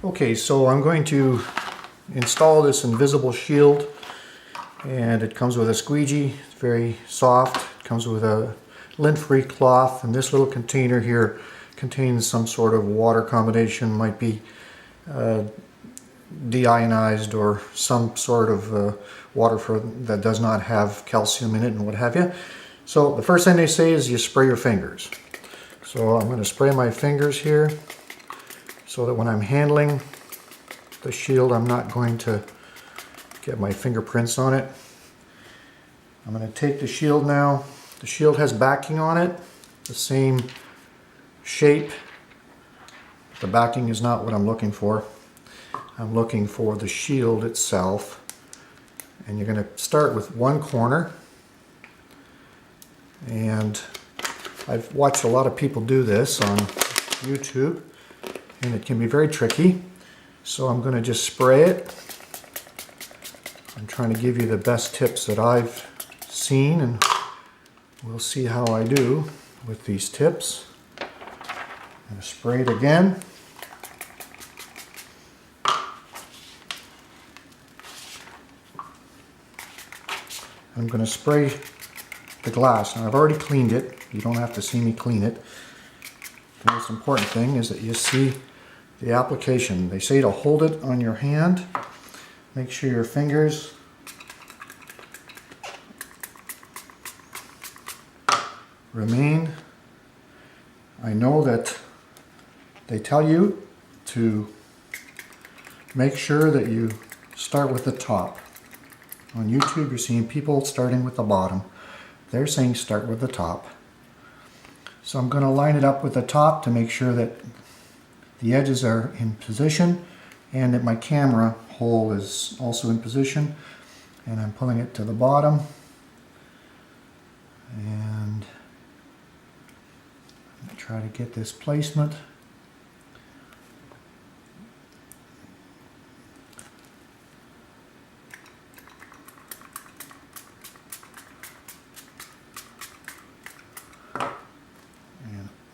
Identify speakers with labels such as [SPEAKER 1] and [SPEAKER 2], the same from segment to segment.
[SPEAKER 1] Okay, so I'm going to install this invisible shield, and it comes with a squeegee. It's very soft. It comes with a lint-free cloth, and this little container here contains some sort of water combination. Might be deionized or some sort of water that does not have calcium in it and what have you. So the first thing they say is you spray your fingers. So I'm going to spray my fingers here so that when I'm handling the shield I'm not going to get my fingerprints on it. I'm going to take the shield now. The shield has backing on it, the same shape. The backing is not what I'm looking for. I'm looking for the shield itself. And you're going to start with one corner. And I've watched a lot of people do this on YouTube, and it can be very tricky. So I'm going to just spray it. I'm trying to give you the best tips that I've seen, and we'll see how I do with these tips. I'm going to spray it again. I'm going to spray the glass. Now I've already cleaned it. You don't have to see me clean it. The most important thing is that you see the application. They say to hold it on your hand. Make sure your fingers remain. I know that they tell you to make sure that you start with the top. On YouTube you're seeing people starting with the bottom. They're saying start with the top. So I'm going to line it up with the top to make sure that the edges are in position and that my camera hole is also in position. And I'm pulling it to the bottom. And I'm going to try to get this placement.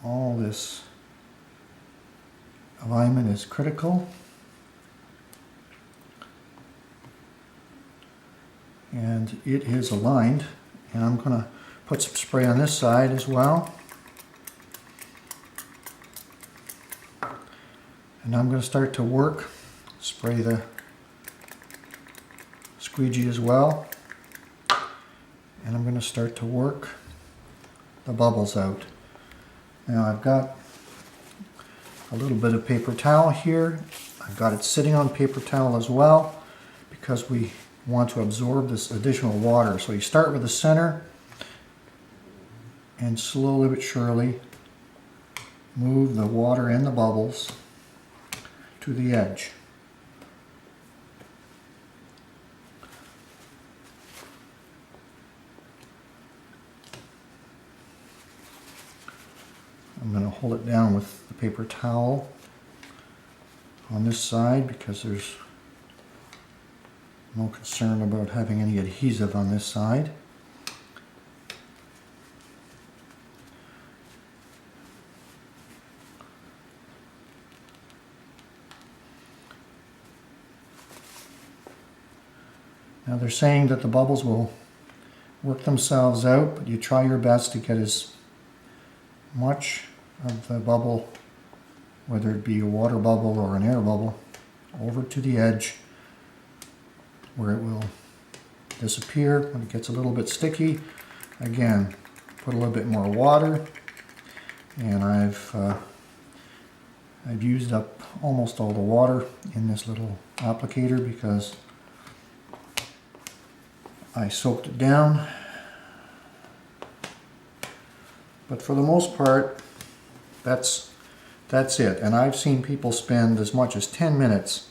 [SPEAKER 1] All this alignment is critical, and it is aligned. And I'm going to put some spray on this side as well, and I'm going to start to work. Spray the squeegee as well, and I'm going to start to work the bubbles out. Now I've got a little bit of paper towel here. I've got it sitting on paper towel as well because we want to absorb this additional water. So you start with the center and slowly but surely move the water and the bubbles to the edge. I'm going to hold it down with the paper towel on this side because there's no concern about having any adhesive on this side. Now they're saying that the bubbles will work themselves out, but you try your best to get as much of the bubble, whether it be a water bubble or an air bubble, over to the edge where it will disappear. When it gets a little bit sticky, again, put a little bit more water, and I've used up almost all the water in this little applicator because I soaked it down. But for the most part, that's it. And I've seen people spend as much as 10 minutes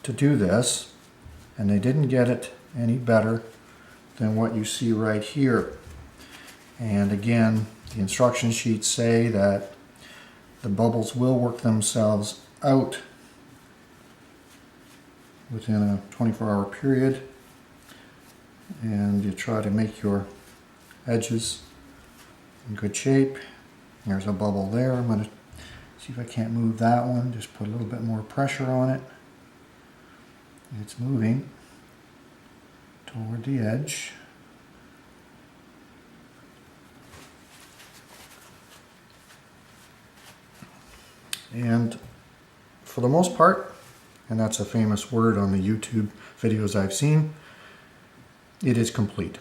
[SPEAKER 1] to do this, and they didn't get it any better than what you see right here. And again, the instruction sheets say that the bubbles will work themselves out within a 24-hour period. And you try to make your edges in good shape. There's a bubble there. I'm going to See if I can't move that one. Just put a little bit more pressure on it. It's moving toward the edge. And for the most part, and that's a famous word on the YouTube videos I've seen, it is complete.